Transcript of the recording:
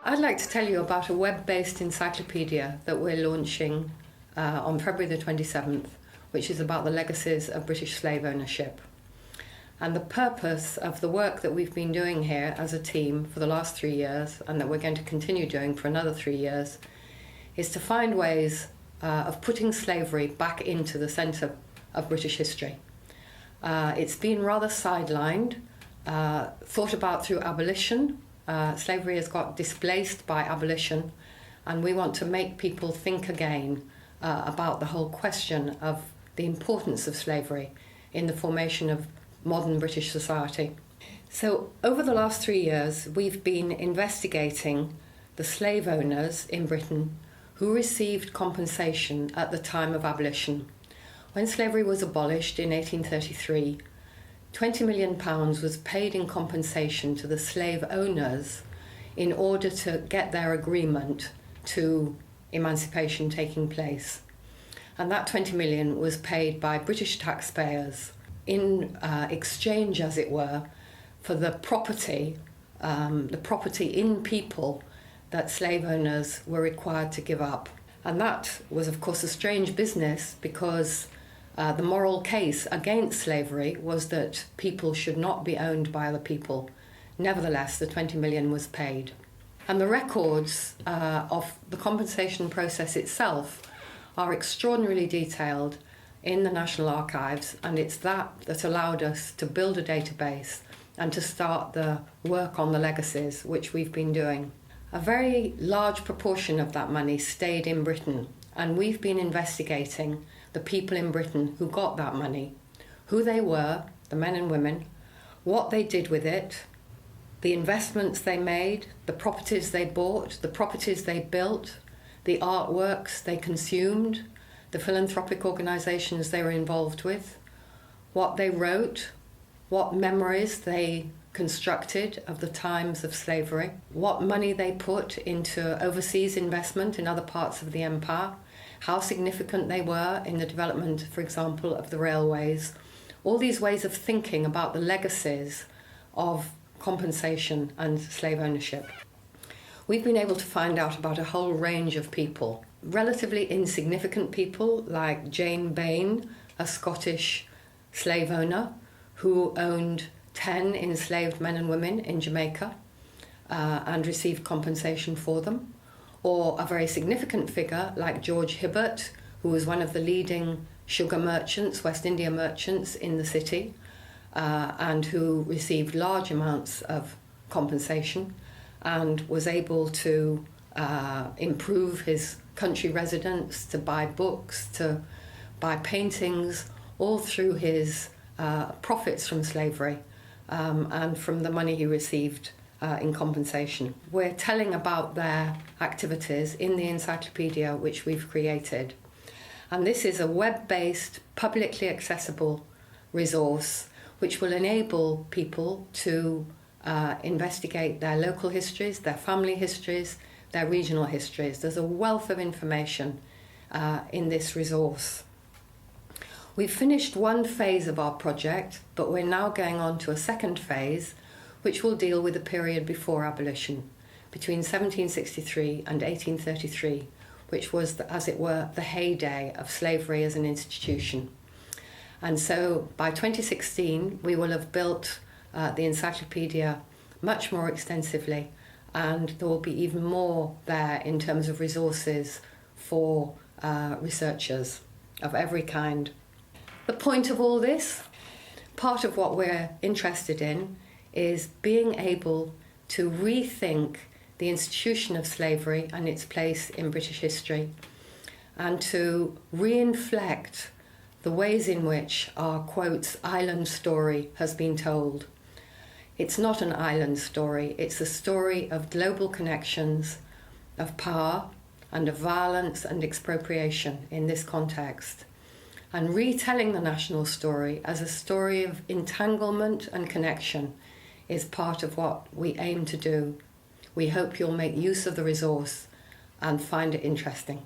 I'd like to tell you about a web-based encyclopaedia that we're launching on February the 27th, which is about the legacies of British slave ownership. And the purpose of the work that we've been doing here as a team for the last 3 years, and that we're going to continue doing for another 3 years, is to find ways of putting slavery back into the centre of British history. It's been rather sidelined, thought about through abolition. Slavery has got displaced by abolition, and we want to make people think again about the whole question of the importance of slavery in the formation of modern British society. So over the last 3 years, we've been investigating the slave owners in Britain who received compensation at the time of abolition. When slavery was abolished in 1833, £20 million was paid in compensation to the slave owners in order to get their agreement to emancipation taking place. And that 20 million was paid by British taxpayers in exchange, as it were, for the property in people that slave owners were required to give up. And that was, of course, a strange business because the moral case against slavery was that people should not be owned by other people. Nevertheless, the 20 million was paid. And the records of the compensation process itself are extraordinarily detailed in the National Archives, and it's that allowed us to build a database and to start the work on the legacies, which we've been doing. A very large proportion of that money stayed in Britain, and we've been investigating the people in Britain who got that money, who they were, the men and women, what they did with it, the investments they made, the properties they bought, the properties they built, the artworks they consumed, the philanthropic organisations they were involved with, what they wrote, what memories they constructed of the times of slavery, what money they put into overseas investment in other parts of the empire, how significant they were in the development, for example, of the railways. All these ways of thinking about the legacies of compensation and slave ownership. We've been able to find out about a whole range of people, relatively insignificant people like Jane Bayne, a Scottish slave owner who owned 10 enslaved men and women in Jamaica and received compensation for them, or a very significant figure like George Hibbert, who was one of the leading sugar merchants, West India merchants in the city, and who received large amounts of compensation and was able to improve his country residence, to buy books, to buy paintings, all through his profits from slavery and from the money he received in compensation. We're telling about their activities in the encyclopaedia which we've created. And this is a web-based, publicly accessible resource which will enable people to investigate their local histories, their family histories, their regional histories. There's a wealth of information in this resource. We've finished one phase of our project, but we're now going on to a second phase, which will deal with the period before abolition, between 1763 and 1833, which was, as it were, the heyday of slavery as an institution. And so by 2016, we will have built the encyclopaedia much more extensively, and there will be even more there in terms of resources for researchers of every kind. The point of all this, part of what we're interested in, is being able to rethink the institution of slavery and its place in British history, and to reinflect the ways in which our, quotes, island story has been told. It's not an island story, it's a story of global connections, of power and of violence and expropriation in this context. And retelling the national story as a story of entanglement and connection is part of what we aim to do. We hope you'll make use of the resource and find it interesting.